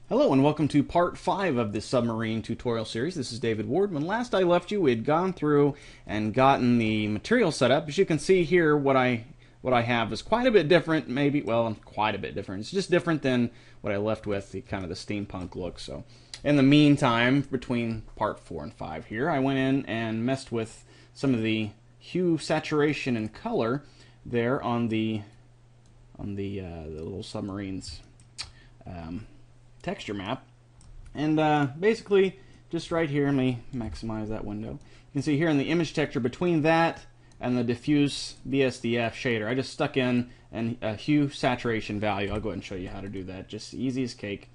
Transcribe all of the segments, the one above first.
Hello and welcome to part 5 of the Submarine tutorial series. This is David Ward. When last I left you, we had gone through and gotten the material set up. As you can see here, what I have is quite a bit different, maybe, well, quite a bit different. It's just different than what I left with, the kind of the steampunk look. So in the meantime, between part 4 and 5 here, I went in and messed with some of the hue, saturation, and color there on the little submarines. Texture map, and basically just right here, let me maximize that window. You can see here in the image texture between that and the diffuse BSDF shader, I just stuck in a hue saturation value. I'll go ahead and show you how to do that. Just easy as cake.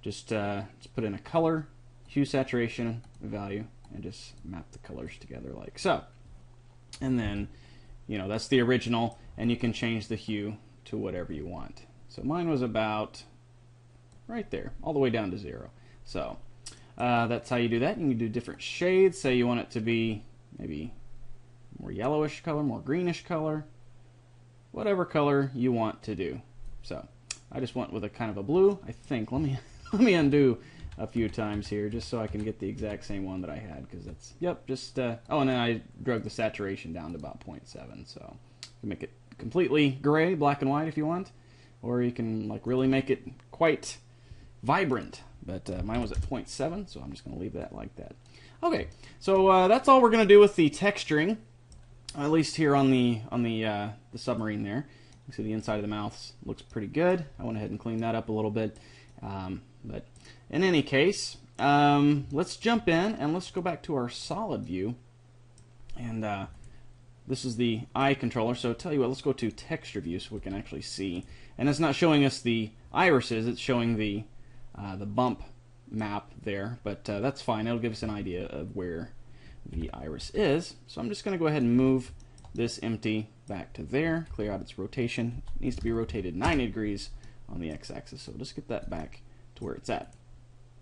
Just put in a color, hue saturation value, and just map the colors together like so. And then, you know, that's the original, and you can change the hue to whatever you want. So mine was about right there, all the way down to 0. So that's how you do that. You can do different shades. Say you want it to be maybe more yellowish color, more greenish color, whatever color you want to do. So I just went with a kind of a blue, I think. Let me undo a few times here just so I can get the exact same one that I had, because that's, yep, just oh, and then I drug the saturation down to about 0.7. So you can make it completely gray, black and white if you want, or you can like really make it quite vibrant, but mine was at 0.7, so I'm just going to leave that like that. Okay, so that's all we're going to do with the texturing, at least here on the submarine there. You see the inside of the mouth looks pretty good. I went ahead and cleaned that up a little bit, but in any case, let's jump in and let's go back to our solid view, and this is the eye controller. So tell you what, let's go to texture view so we can actually see, and it's not showing us the irises, it's showing the bump map there, but that's fine. It'll give us an idea of where the iris is. So I'm just going to go ahead and move this empty back to there, clear out its rotation. It needs to be rotated 90 degrees on the x-axis, so just get that back to where it's at.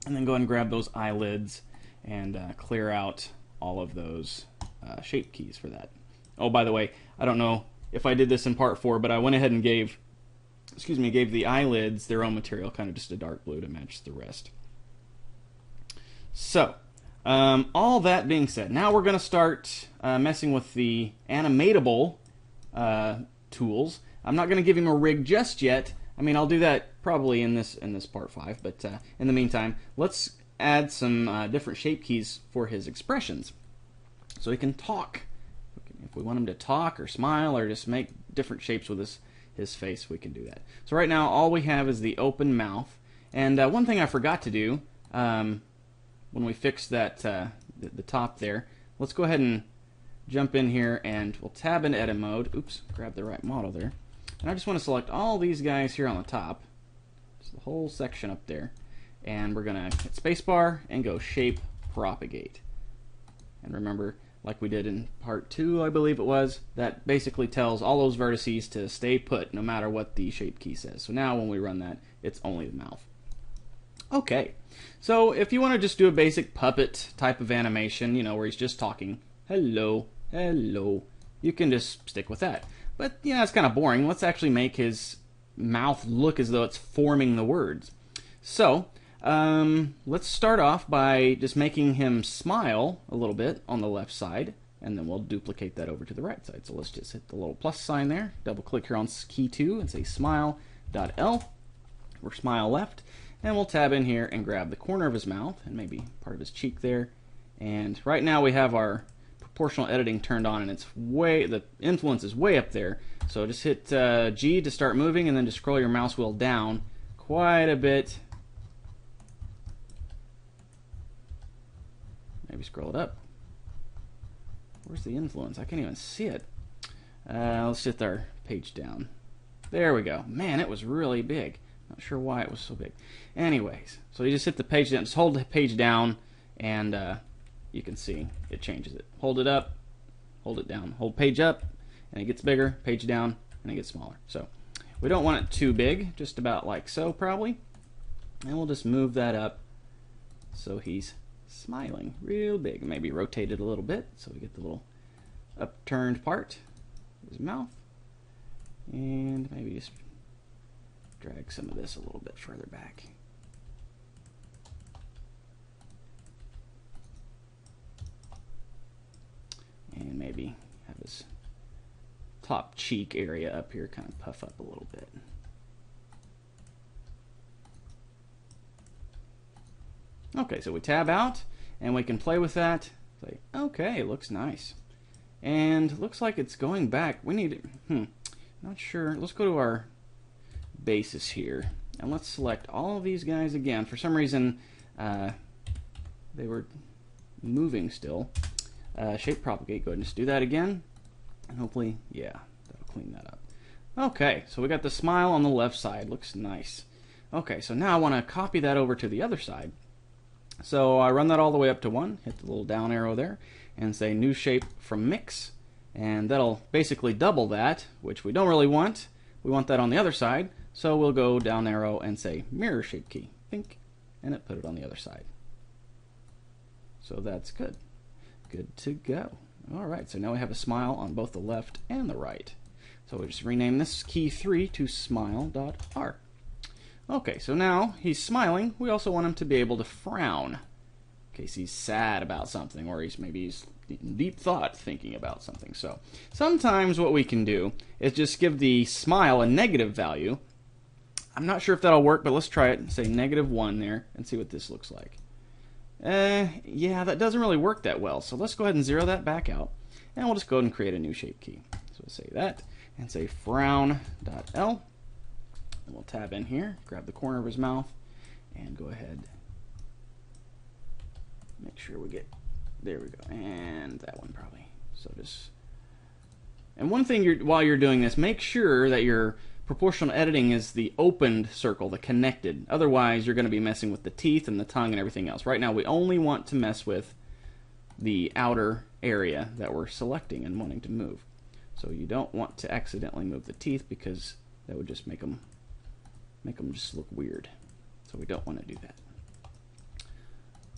And then go ahead and grab those eyelids and clear out all of those shape keys for that. Oh, by the way, I don't know if I did this in part 4, but I went ahead and gave the eyelids their own material, kind of just a dark blue to match the rest. So, all that being said, now we're going to start messing with the animatable tools. I'm not going to give him a rig just yet. I mean, I'll do that probably in this part 5, but in the meantime, let's add some different shape keys for his expressions, so he can talk. If we want him to talk or smile or just make different shapes with his face, we can do that. So right now all we have is the open mouth, and one thing I forgot to do when we fixed that the top there, let's go ahead and jump in here and we'll tab in edit mode. Oops, grab the right model there, and I just want to select all these guys here on the top, just the whole section up there, and we're gonna hit spacebar and go shape propagate. And remember, like we did in part 2, I believe it was, that basically tells all those vertices to stay put no matter what the shape key says. So now when we run that, it's only the mouth. Okay, so if you want to just do a basic puppet type of animation, you know, where he's just talking, hello, hello, you can just stick with that. But, yeah, it's kind of boring. Let's actually make his mouth look as though it's forming the words. So, let's start off by just making him smile a little bit on the left side, and then we'll duplicate that over to the right side. So let's just hit the little plus sign there, double click here on key 2 and say smile.l or smile left, and we'll tab in here and grab the corner of his mouth and maybe part of his cheek there. And right now we have our proportional editing turned on, and the influence is way up there. So just hit G to start moving, and then just scroll your mouse wheel down quite a bit. Maybe scroll it up. Where's the influence? I can't even see it. Let's hit our page down. There we go. Man, it was really big. Not sure why it was so big. Anyways, so you just hit the page down. Just hold the page down, and you can see it changes it. Hold it up, hold it down. Hold page up, and it gets bigger. Page down, and it gets smaller. So we don't want it too big, just about like so probably. And we'll just move that up so he's smiling real big. Maybe rotate it a little bit so we get the little upturned part of his mouth, and maybe just drag some of this a little bit further back. top cheek area up here kind of puff up a little bit. Okay, so we tab out, and we can play with that. Say, okay, it looks nice. And looks like it's going back. We need, not sure. Let's go to our bases here, and let's select all of these guys again. For some reason, they were moving still. Shape propagate, go ahead and just do that again. And hopefully, yeah, that'll clean that up. Okay, so we got the smile on the left side. Looks nice. Okay, so now I want to copy that over to the other side. So I run that all the way up to 1, hit the little down arrow there, and say new shape from mix. And that'll basically double that, which we don't really want. We want that on the other side. So we'll go down arrow and say mirror shape key. Think, and it put it on the other side. So that's good. Good to go. Alright, so now we have a smile on both the left and the right. So we'll just rename this key 3 to smile.r. Okay, so now he's smiling. We also want him to be able to frown in case he's sad about something, or maybe he's in deep thought thinking about something. So sometimes what we can do is just give the smile a negative value. I'm not sure if that'll work, but let's try it and say -1 there and see what this looks like. Yeah, that doesn't really work that well. So let's go ahead and zero that back out, and we'll just go ahead and create a new shape key. So we'll say that and say frown.l. And we'll tab in here, grab the corner of his mouth, and go ahead. Make sure we get, there we go, and that one probably. So just, and one thing while you're doing this, make sure that your proportional editing is the opened circle, the connected. Otherwise, you're going to be messing with the teeth and the tongue and everything else. Right now, we only want to mess with the outer area that we're selecting and wanting to move. So you don't want to accidentally move the teeth, because that would just make them just look weird. So we don't want to do that.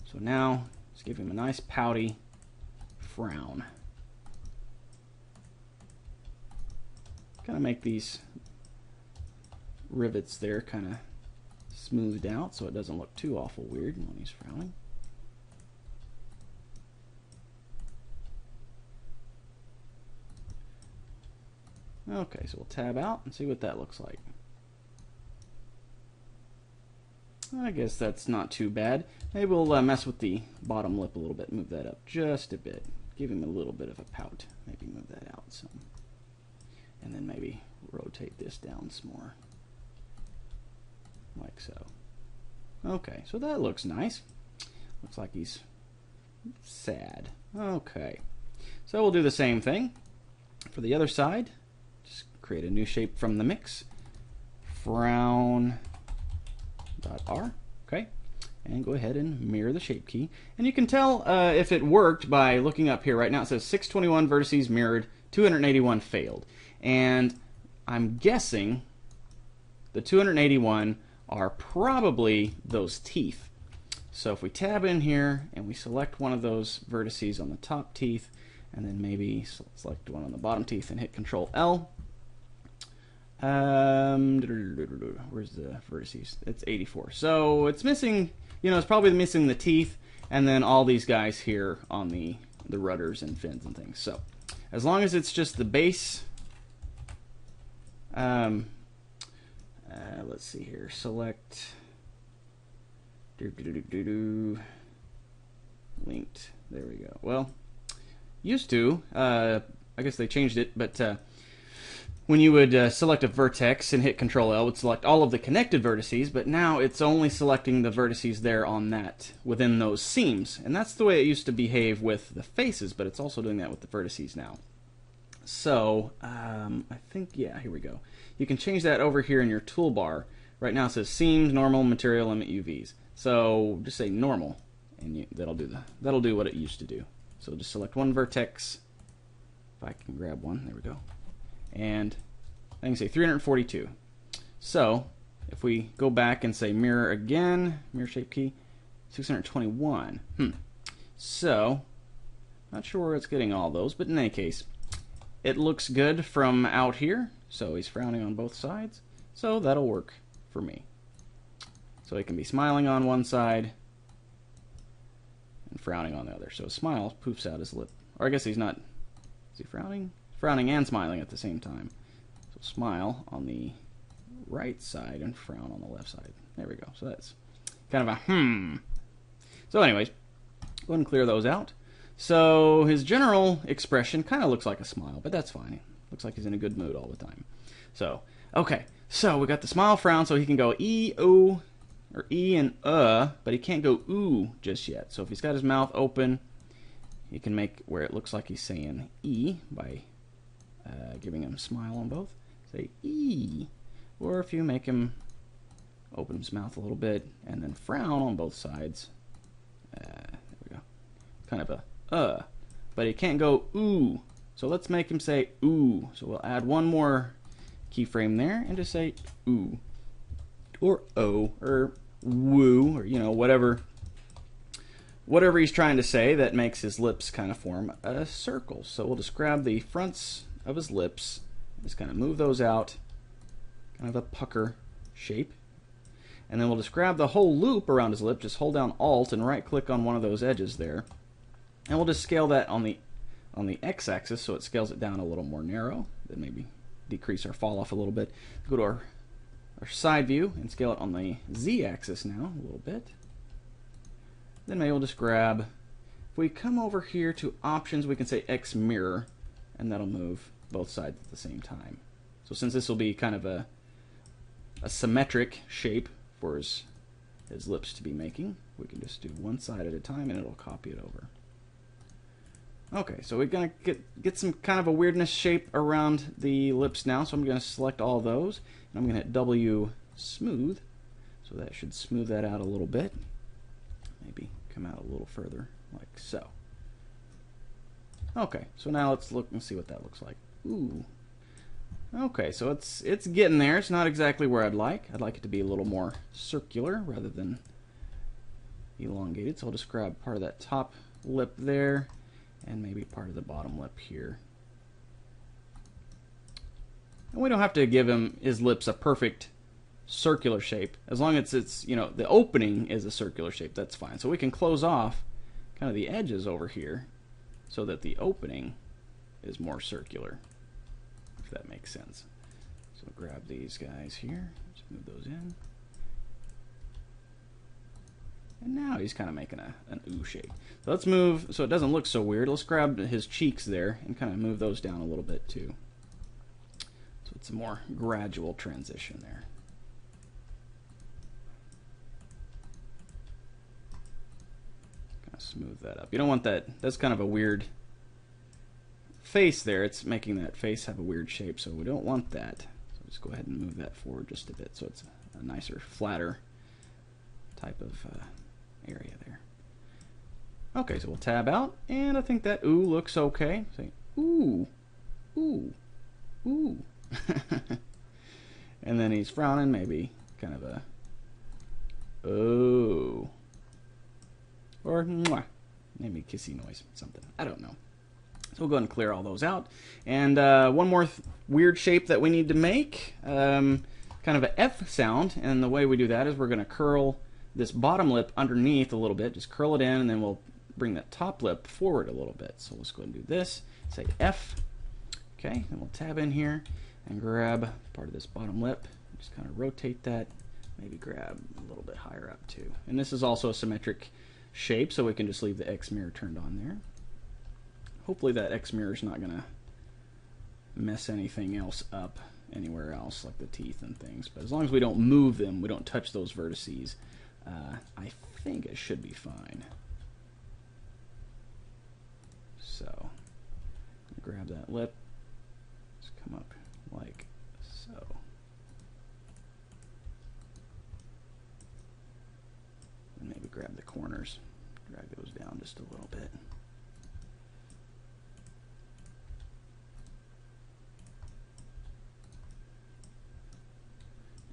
So now, let's give him a nice pouty frown. Kind of make these rivets there kind of smoothed out so it doesn't look too awful weird when he's frowning. Okay, so we'll tab out and see what that looks like. I guess that's not too bad. Maybe we'll mess with the bottom lip a little bit, move that up just a bit, give him a little bit of a pout, maybe move that out some, and then maybe rotate this down some more, like so. Okay, so that looks nice. Looks like he's sad. Okay, so we'll do the same thing for the other side. Just create a new shape from the mix. Frown.r. Okay, and go ahead and mirror the shape key. And you can tell if it worked by looking up here. Right now it says 621 vertices mirrored, 281 failed. And I'm guessing the 281 are probably those teeth. So if we tab in here and we select one of those vertices on the top teeth, and then maybe select one on the bottom teeth and hit Control L. Where's the vertices? It's 84. So it's missing, it's probably missing the teeth, and then all these guys here on the rudders and fins and things. So as long as it's just the base, let's see here. Select linked. There we go. Well, used to, I guess they changed it, but when you would select a vertex and hit Control L, it would select all of the connected vertices, but now it's only selecting the vertices there on that, within those seams. And that's the way it used to behave with the faces, but it's also doing that with the vertices now. So, I think, yeah, here we go. You can change that over here in your toolbar. Right now it says seams, normal, material, limit UVs. So just say normal, and that'll do what it used to do. So just select one vertex. If I can grab one, there we go. And I can say 342. So if we go back and say mirror again, mirror shape key, 621. So not sure where it's getting all those, but in any case, it looks good from out here. So he's frowning on both sides. So that'll work for me. So he can be smiling on one side and frowning on the other. So his smile poofs out his lip. Or I guess he's not. Is he frowning? frowning and smiling at the same time. So smile on the right side and frown on the left side. There we go. So that's kind of a So anyways, go ahead and clear those out. So his general expression kind of looks like a smile, but that's fine. Looks like he's in a good mood all the time. So, okay. So we got the smile frown, so he can go E, O, or E and but he can't go ooh just yet. So if he's got his mouth open, you can make where it looks like he's saying E by giving him a smile on both. Say E. Or if you make him open his mouth a little bit and then frown on both sides. There we go. Kind of a but he can't go ooh. So let's make him say ooh. So we'll add one more keyframe there and just say ooh. Or oh, or woo, or whatever he's trying to say that makes his lips kind of form a circle. So we'll just grab the fronts of his lips, just kind of move those out, kind of a pucker shape. And then we'll just grab the whole loop around his lip, just hold down Alt and right click on one of those edges there. And we'll just scale that on the x-axis so it scales it down a little more narrow. Then maybe decrease our fall off a little bit. Go to our side view and scale it on the z-axis now a little bit. Then maybe we'll just grab, if we come over here to options, we can say X mirror, and that'll move both sides at the same time. So since this will be kind of a symmetric shape for his lips to be making, we can just do one side at a time and it'll copy it over. Okay, so we're going to get some kind of a weirdness shape around the lips now, so I'm going to select all those, and I'm going to hit W smooth, so that should smooth that out a little bit. Maybe come out a little further, like so. Okay, so now let's look and see what that looks like. Ooh. Okay, so it's getting there. It's not exactly where I'd like. I'd like it to be a little more circular rather than elongated, so I'll just grab part of that top lip there, and maybe part of the bottom lip here. And we don't have to give him his lips a perfect circular shape. As long as it's, the opening is a circular shape, that's fine. So we can close off kind of the edges over here so that the opening is more circular, if that makes sense. So grab these guys here, just move those in. And now he's kind of making an ooh shape. So let's move, so it doesn't look so weird, let's grab his cheeks there and kind of move those down a little bit too. So it's a more gradual transition there. Kind of smooth that up. You don't want that, that's kind of a weird face there. It's making that face have a weird shape, so we don't want that. So just go ahead and move that forward just a bit so it's a nicer, flatter type of area there. Okay, so we'll tab out, and I think that ooh looks okay. Say ooh, ooh, ooh. And then he's frowning, maybe kind of a oh, or mwah, maybe kissy noise, something. I don't know. So we'll go ahead and clear all those out. And one more weird shape that we need to make, kind of an F sound. And the way we do that is we're going to curl this bottom lip underneath a little bit. Just curl it in, and then we'll bring that top lip forward a little bit. So let's go ahead and do this. Say F. Okay, and we'll tab in here and grab part of this bottom lip. Just kind of rotate that. Maybe grab a little bit higher up too. And this is also a symmetric shape, so we can just leave the X mirror turned on there. Hopefully that X mirror is not going to mess anything else up anywhere else, like the teeth and things. But as long as we don't move them, we don't touch those vertices, I think it should be fine. So, grab that lip, just come up like so. And maybe grab the corners, drag those down just a little bit.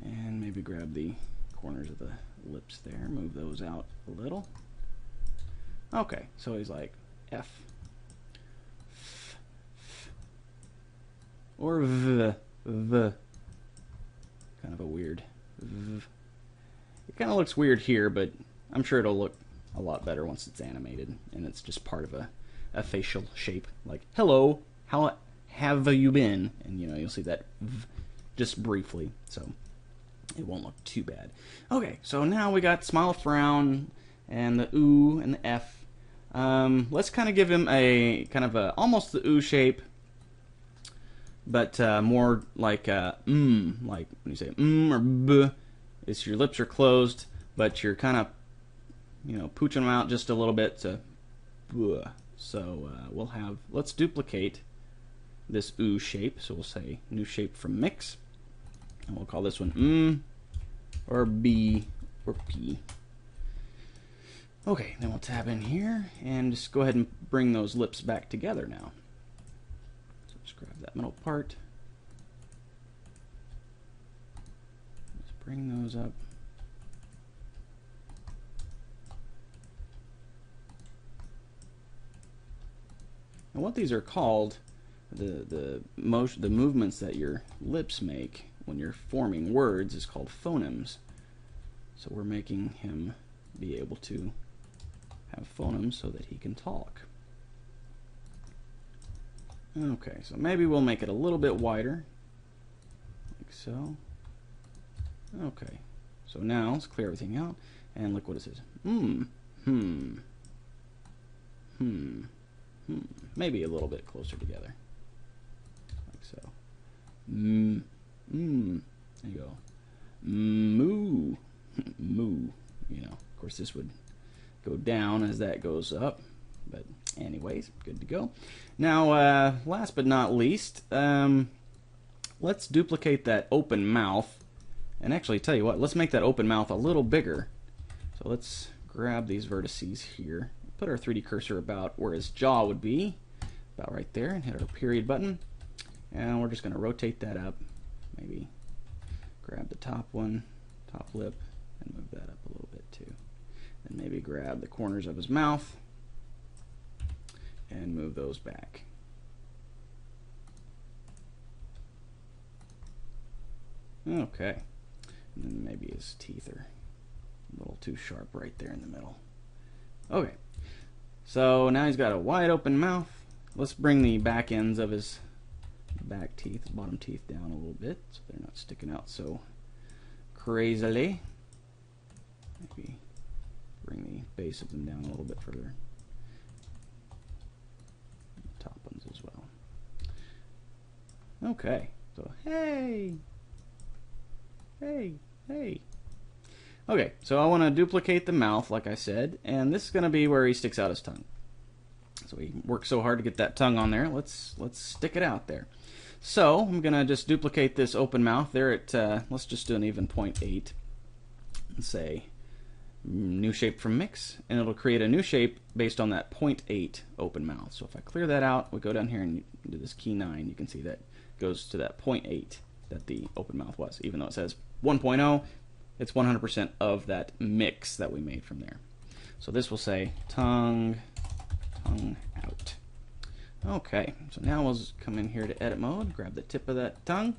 And maybe grab the corners of the lips there, move those out a little. Okay, so he's like F, f, f, or v, v. Kind of a weird v. It kind of looks weird here, but I'm sure it'll look a lot better once it's animated and it's just part of a facial shape. Like hello, have you been? And you'll see that v just briefly, so it won't look too bad. Okay, so now we got smile, frown, and the ooh and the F. Let's kind of give him a kind of a almost the ooh shape, but more like like when you say or b, it's your lips are closed, but you're kind of pooching them out just a little bit to b. So let's duplicate this ooh shape. So we'll say new shape from mix, and we'll call this one or B or P. Okay, then we'll tab in here and just go ahead and bring those lips back together now. So just grab that middle part. Let's bring those up. And what these are called, the movements that your lips make when you're forming words is called phonemes. So we're making him be able to have phonemes so that he can talk. Okay, so maybe we'll make it a little bit wider, like so. Okay, so now let's clear everything out and look what it says. Maybe a little bit closer together, like so. There you go. Moo. Moo. Of course this would go down as that goes up, but anyways, good to go. Now last but not least, let's duplicate that open mouth, and actually tell you what, let's make that open mouth a little bigger. So let's grab these vertices here, put our 3D cursor about where his jaw would be, about right there, and hit our period button, and we're just going to rotate that up. Maybe grab the top one, top lip, and move that up a little bit too. And maybe grab the corners of his mouth and move those back. Okay. And then maybe his teeth are a little too sharp right there in the middle. Okay. So now he's got a wide open mouth. Let's bring the back ends of his back teeth, his bottom teeth, down a little bit so they're not sticking out so crazily. Maybe bring the base of them down a little bit further. The top ones as well. Okay, so hey. Okay, so I want to duplicate the mouth, like I said, and this is going to be where he sticks out his tongue. So he worked so hard to get that tongue on there. Let's stick it out there. So I'm going to just duplicate this open mouth there at, let's just do an even 0.8 and say new shape from mix, and it'll create a new shape based on that 0.8 open mouth. So if I clear that out, we go down here and do this key 9, you can see that goes to that 0.8 that the open mouth was. Even though it says 1.0, it's 100% of that mix that we made from there. So this will say tongue out. Okay, so now we'll just come in here to edit mode, grab the tip of that tongue,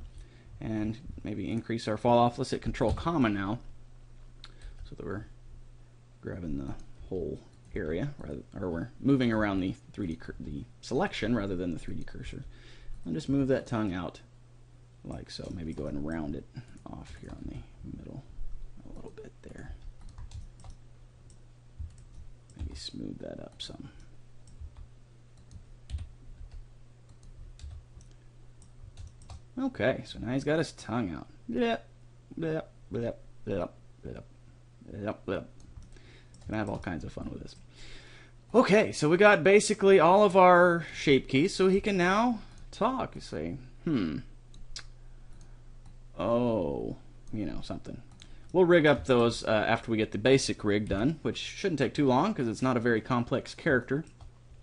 and maybe increase our fall off. Let's hit Control Comma now, so that we're grabbing the whole area, or we're moving around the the selection rather than the 3D cursor. And just move that tongue out like so. Maybe go ahead and round it off here on the middle a little bit there. Maybe smooth that up some. Okay, so now he's got his tongue out. Gonna have all kinds of fun with this. Okay, so we got basically all of our shape keys, so he can now talk. You say, oh, something. We'll rig up those after we get the basic rig done, which shouldn't take too long because it's not a very complex character.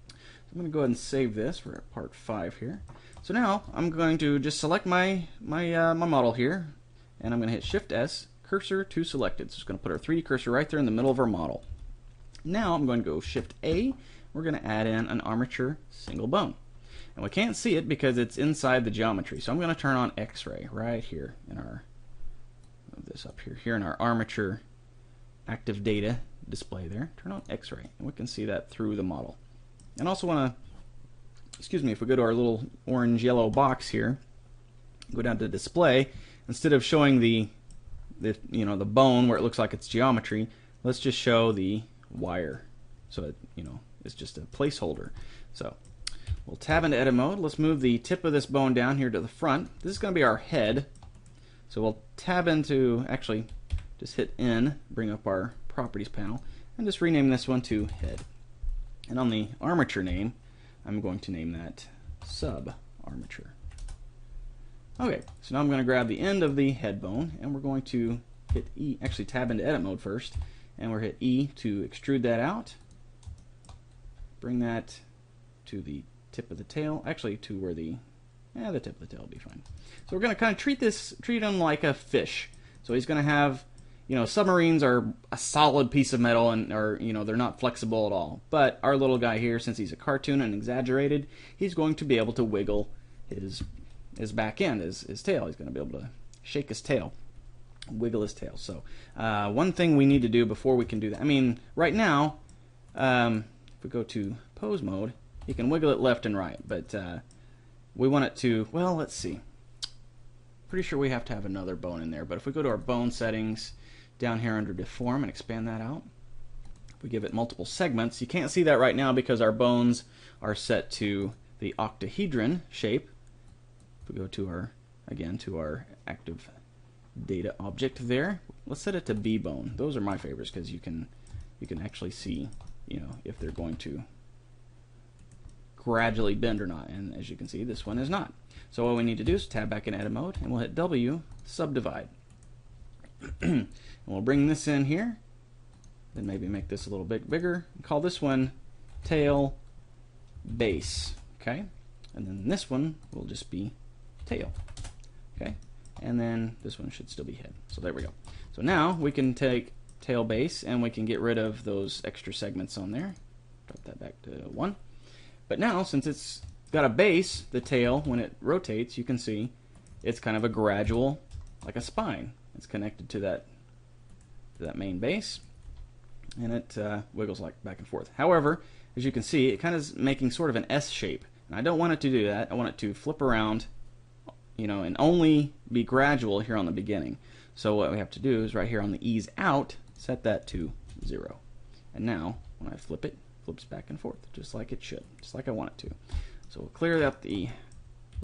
So I'm going to go ahead and save this. We're at part 5 here. So now I'm going to just select my model here, and I'm going to hit Shift S, cursor to selected. So it's going to put our 3D cursor right there in the middle of our model. Now I'm going to go Shift A. We're going to add in an armature single bone. And we can't see it because it's inside the geometry. So I'm going to turn on X-ray right here in our, move this up here in our armature active data display there. Turn on X-ray, and we can see that through the model. And also want to excuse me, if we go to our little orange yellow box here, go down to display, instead of showing the bone where it looks like it's geometry, let's just show the wire. So it, it's just a placeholder. So we'll tab into edit mode. Let's move the tip of this bone down here to the front. This is going to be our head. So we'll tab into, actually, just hit N, bring up our properties panel, and just rename this one to head. And on the armature name, I'm going to name that sub-armature. Okay, so now I'm going to grab the end of the head bone, and we're going to hit E, actually tab into edit mode first, and we'll hit E to extrude that out. Bring that to the tip of the tail, actually to where the tip of the tail will be fine. So we're going to kind of treat him like a fish. So he's going to have, submarines are a solid piece of metal, and they're not flexible at all. But our little guy here, since he's a cartoon and exaggerated, he's going to be able to wiggle his back end, his tail. He's going to be able to shake his tail, wiggle his tail. So one thing we need to do before we can do that, I mean, right now, if we go to pose mode, you can wiggle it left and right, but we want it to, well, let's see. Pretty sure we have to have another bone in there, but if we go to our bone settings down here under deform and expand that out, if we give it multiple segments, you can't see that right now because our bones are set to the octahedron shape. If we go to our, again, to our active data object there, let's set it to B bone. Those are my favorites because you can actually see, if they're going to gradually bend or not. And as you can see, this one is not. So what we need to do is tab back in edit mode, and we'll hit W, subdivide. And we'll bring this in here, then maybe make this a little bit bigger, and call this one tail base. Okay, and then this one will just be tail. Okay, and then this one should still be head. So there we go. So now we can take tail base and we can get rid of those extra segments on there. Drop that back to 1. But now, since it's got a base, the tail, when it rotates, you can see it's kind of a gradual, like a spine. It's connected to that main base, and it wiggles like back and forth. However, as you can see, it kind of is making sort of an S shape. And I don't want it to do that. I want it to flip around, and only be gradual here on the beginning. So what we have to do is right here on the ease out, set that to 0. And now, when I flip it, it flips back and forth, just like it should, just like I want it to. So we'll clear up the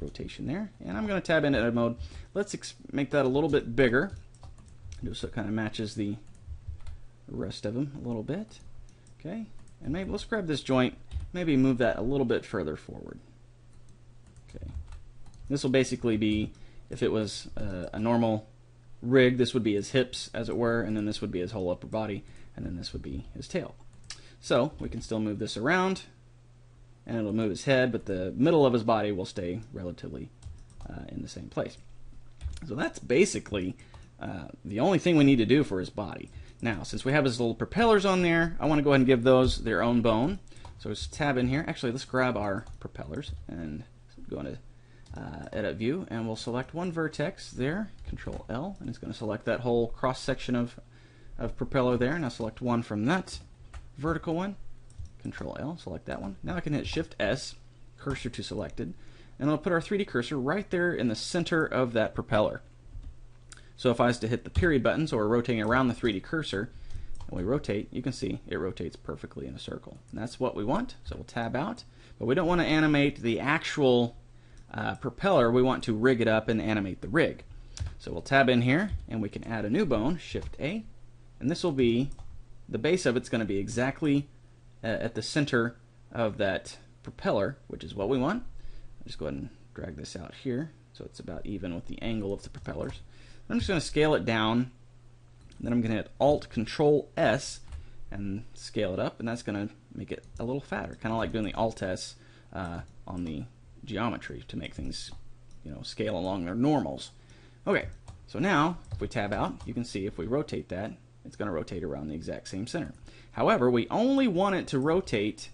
rotation there, and I'm going to tab into edit mode. Let's make that a little bit bigger, just so it kind of matches the rest of them a little bit. Okay, and maybe let's grab this joint, maybe move that a little bit further forward. Okay, this will basically be, if it was a normal rig, this would be his hips, as it were, and then this would be his whole upper body, and then this would be his tail. So we can still move this around, and it'll move his head, but the middle of his body will stay relatively in the same place. So that's basically the only thing we need to do for his body. Now, since we have his little propellers on there, I want to go ahead and give those their own bone. So let's tab in here. Actually, let's grab our propellers and go into edit view, and we'll select one vertex there, Control L, and it's going to select that whole cross section of propeller there. Now select one from that vertical one, Control L, select that one. Now I can hit Shift S, cursor to selected, and I'll put our 3D cursor right there in the center of that propeller. So if I was to hit the period button, so we're rotating around the 3D cursor, and we rotate, you can see it rotates perfectly in a circle. And that's what we want, so we'll tab out. But we don't want to animate the actual propeller, we want to rig it up and animate the rig. So we'll tab in here, and we can add a new bone, Shift A, and this will be, the base of it's going to be exactly at the center of that propeller, which is what we want. I'll just go ahead and drag this out here so it's about even with the angle of the propellers. I'm just going to scale it down, then I'm going to hit Alt Control S and scale it up, and that's going to make it a little fatter, kind of like doing the Alt S on the geometry to make things, scale along their normals. Okay, so now if we tab out, you can see if we rotate that, it's going to rotate around the exact same center. However, we only want it to rotate,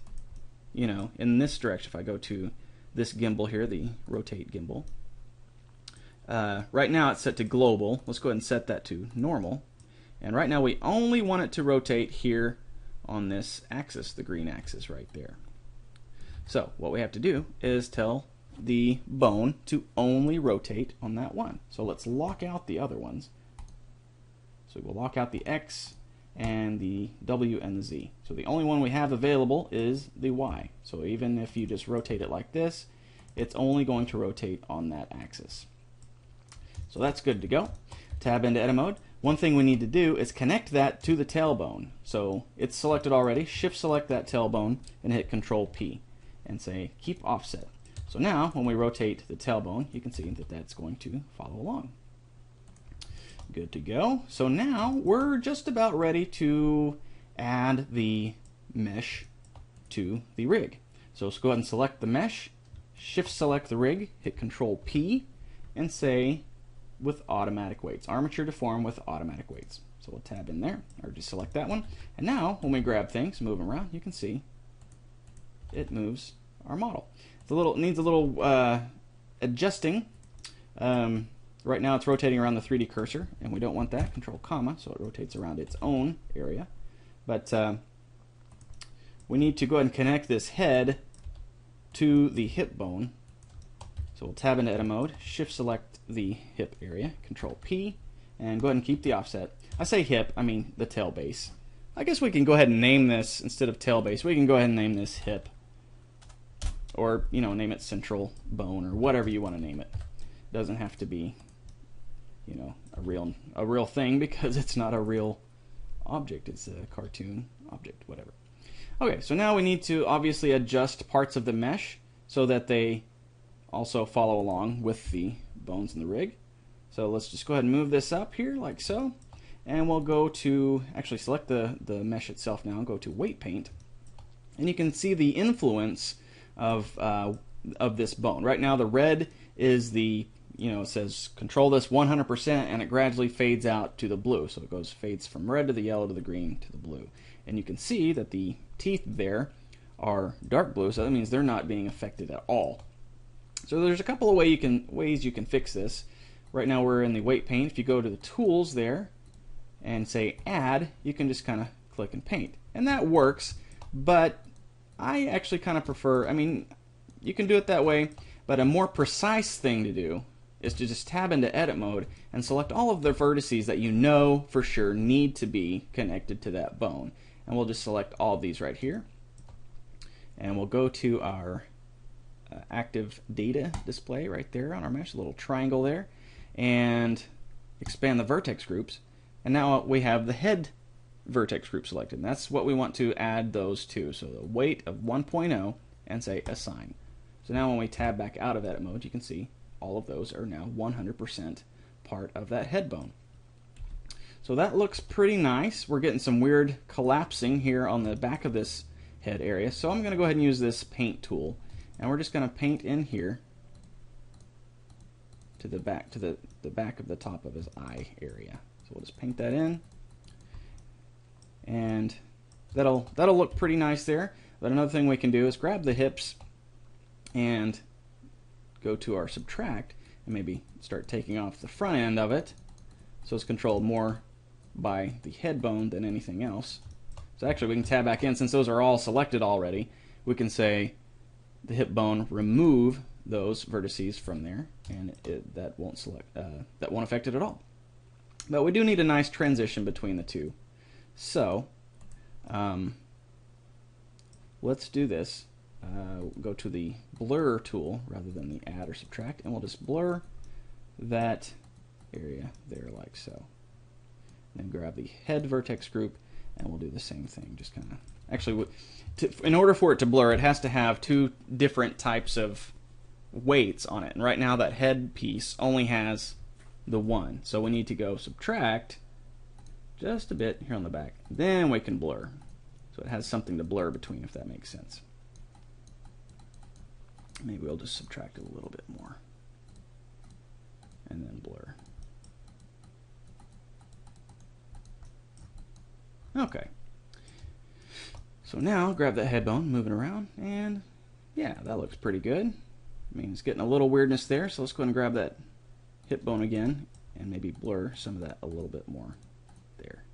in this direction. If I go to this gimbal here, the rotate gimbal, right now it's set to global. Let's go ahead and set that to normal. And right now we only want it to rotate here on this axis, the green axis right there. So what we have to do is tell the bone to only rotate on that one. So let's lock out the other ones. So we'll lock out the X and the W and the Z. So the only one we have available is the Y. So even if you just rotate it like this, it's only going to rotate on that axis. So that's good to go. Tab into edit mode. One thing we need to do is connect that to the tailbone. So it's selected already. Shift select that tailbone and hit Control P and say keep offset. So now when we rotate the tailbone, you can see that that's going to follow along. Good to go. So now we're just about ready to add the mesh to the rig. So let's go ahead and select the mesh, shift select the rig, hit Control P, and say with automatic weights, armature deform with automatic weights. So we'll tab in there, or just select that one. And now when we grab things, move them around, you can see it moves our model. It needs a little adjusting. Right now it's rotating around the 3D cursor, and we don't want that. Control comma, so it rotates around its own area. But we need to go ahead and connect this head to the hip bone. So we'll tab into edit mode, shift select the hip area, Control P, and go ahead and keep the offset. I say hip, I mean the tail base. I guess we can go ahead and name this, instead of tail base, we can go ahead and name this hip. Or, you know, name it central bone, or whatever you want to name it. It doesn't have to be, you know, a real thing, because it's not a real object. It's a cartoon object, whatever. Okay, so now we need to obviously adjust parts of the mesh so that they also follow along with the bones in the rig. So let's just go ahead and move this up here like so, and we'll go to, actually select the mesh itself now, and go to weight paint, and you can see the influence of this bone. Right now the red is the, you know, it says control this 100%, and it gradually fades out to the blue. So it fades from red to the yellow to the green to the blue. And you can see that the teeth there are dark blue, so that means they're not being affected at all. So there's a couple of ways you can fix this. Right now we're in the weight paint. If you go to the tools there and say add, you can just kind of click and paint. And that works, but I actually kind of prefer, I mean, you can do it that way, but a more precise thing to do is to just tab into edit mode and select all of the vertices that you know for sure need to be connected to that bone. And we'll just select all of these right here. And we'll go to our active data display right there on our mesh, a little triangle there, and expand the vertex groups. And now we have the head vertex group selected. And that's what we want to add those to. So the weight of 1.0 and say assign. So now when we tab back out of edit mode, you can see all of those are now 100% part of that head bone. So that looks pretty nice. We're getting some weird collapsing here on the back of this head area. So I'm going to go ahead and use this paint tool, and we're just going to paint in here to the back of the top of his eye area. So we'll just paint that in, and that'll look pretty nice there. But another thing we can do is grab the hips and go to our subtract and maybe start taking off the front end of it, so it's controlled more by the head bone than anything else. So actually we can tab back in, since those are all selected already. We can say the hip bone, remove those vertices from there, and that won't affect it at all. But we do need a nice transition between the two. So let's do this. Go to the blur tool rather than the add or subtract, and we'll just blur that area there like so. Then grab the head vertex group, and we'll do the same thing. Just kind of, actually, in order for it to blur, it has to have two different types of weights on it. And right now that head piece only has the one, so we need to go subtract just a bit here on the back. Then we can blur, so it has something to blur between, if that makes sense. Maybe we'll just subtract it a little bit more and then blur. Okay. So now grab that head bone, move it around, and yeah, that looks pretty good. I mean, it's getting a little weirdness there, so let's go ahead and grab that hip bone again and maybe blur some of that a little bit more there.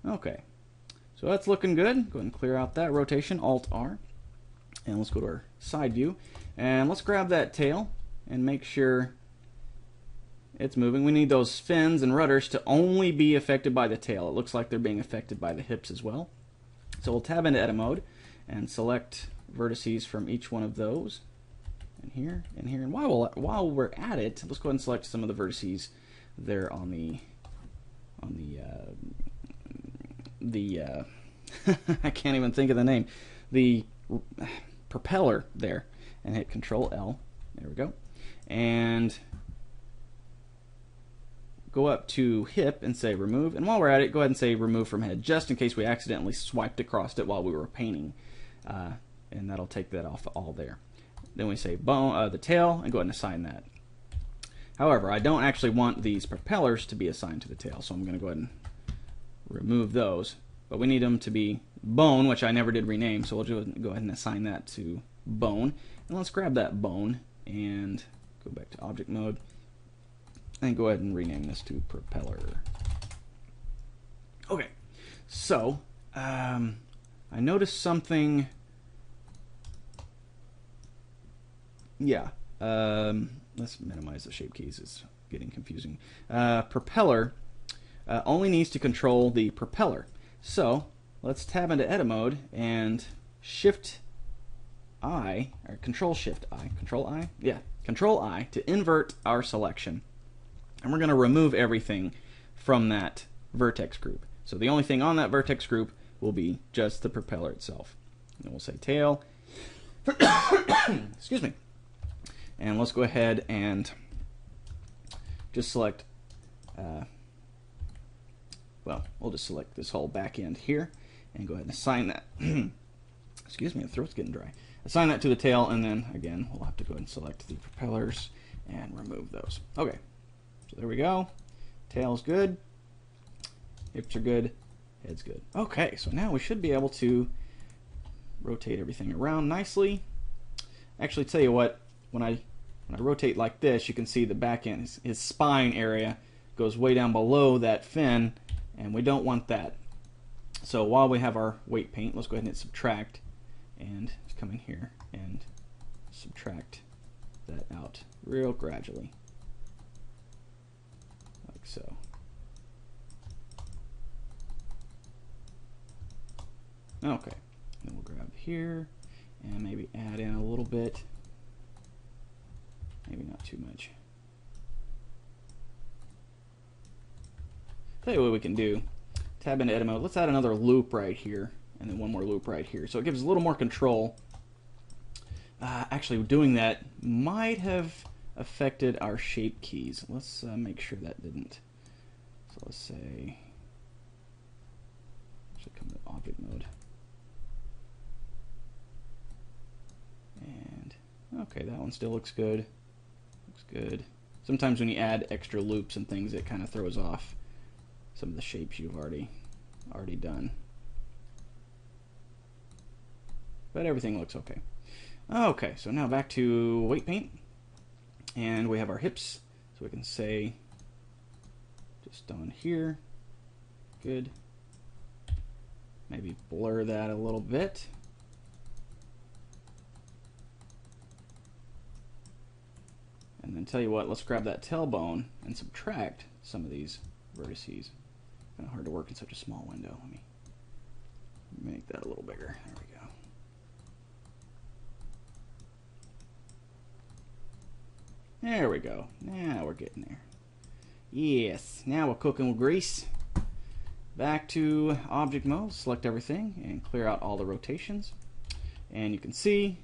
Okay, so that's looking good. Go ahead and clear out that rotation, Alt-R. And let's go to our side view. And let's grab that tail and make sure it's moving. We need those fins and rudders to only be affected by the tail. It looks like they're being affected by the hips as well. So we'll tab into edit mode and select vertices from each one of those. And here, and here. And while we're at it, let's go ahead and select some of the vertices there on the I can't even think of the name. The propeller there, and hit Control L. There we go. And go up to hip and say remove. And while we're at it, go ahead and say remove from head, just in case we accidentally swiped across it while we were painting. And that'll take that off all there. Then we say bone, the tail, and go ahead and assign that. However, I don't actually want these propellers to be assigned to the tail, so I'm going to go ahead and remove those. But we need them to be bone, which I never did rename, so we'll just go ahead and assign that to bone. And let's grab that bone and go back to object mode and go ahead and rename this to propeller. Okay, so I noticed something. Yeah, let's minimize the shape keys. It's getting confusing. Propeller only needs to control the propeller. So let's tab into edit mode and Shift I, or Control Shift I, Control I? Yeah, Control I to invert our selection. And we're going to remove everything from that vertex group. So the only thing on that vertex group will be just the propeller itself. And we'll say tail. Excuse me. And let's go ahead and just select, well, we'll just select this whole back end here and go ahead and assign that. Excuse me, the throat's getting dry. Assign that to the tail, and then again, we'll have to go ahead and select the propellers and remove those. Okay, so there we go. Tail's good. Hips are good. Head's good. Okay, so now we should be able to rotate everything around nicely. Actually, tell you what, when I rotate like this, you can see the back end, his spine area goes way down below that fin, and we don't want that. So while we have our weight paint, let's go ahead and hit subtract, and come in here and subtract that out real gradually, like so. Okay, then we'll grab here and maybe add in a little bit. Maybe not too much. Tell you what we can do. Tab into edit mode. Let's add another loop right here, and then one more loop right here. So it gives a little more control. Actually, doing that might have affected our shape keys. Let's make sure that didn't. So let's say, should come to object mode. And okay, that one still looks good. Good. Sometimes when you add extra loops and things, it kind of throws off some of the shapes you've already done. But everything looks okay. Okay, so now back to weight paint, and we have our hips, so we can say just on here. Good. Maybe blur that a little bit. And then tell you what, let's grab that tailbone and subtract some of these vertices. Kind of hard to work in such a small window. Let me make that a little bigger. There we go. There we go. Now we're getting there. Yes, now we're cooking with grease. Back to object mode, select everything and clear out all the rotations. And you can see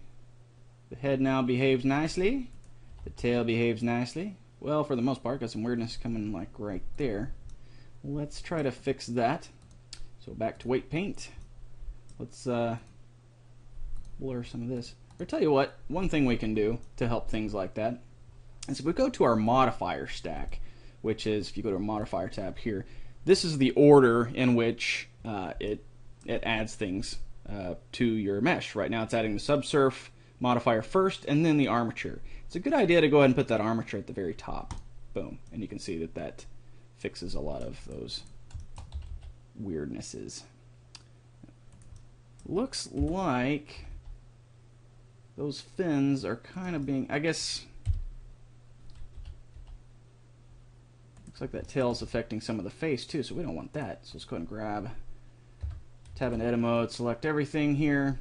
the head now behaves nicely. The tail behaves nicely. Well, for the most part, got some weirdness coming like right there. Let's try to fix that. So back to weight paint. Let's blur some of this. Or tell you what, one thing we can do to help things like that is if we go to our modifier stack, which is, if you go to our modifier tab here, this is the order in which it adds things to your mesh. Right now it's adding the subsurf modifier first and then the armature. It's a good idea to go ahead and put that armature at the very top. Boom. And you can see that that fixes a lot of those weirdnesses. Looks like those fins are kind of being, I guess, looks like that tail is affecting some of the face too, so we don't want that. So let's go ahead and grab, tab in edit mode, select everything here.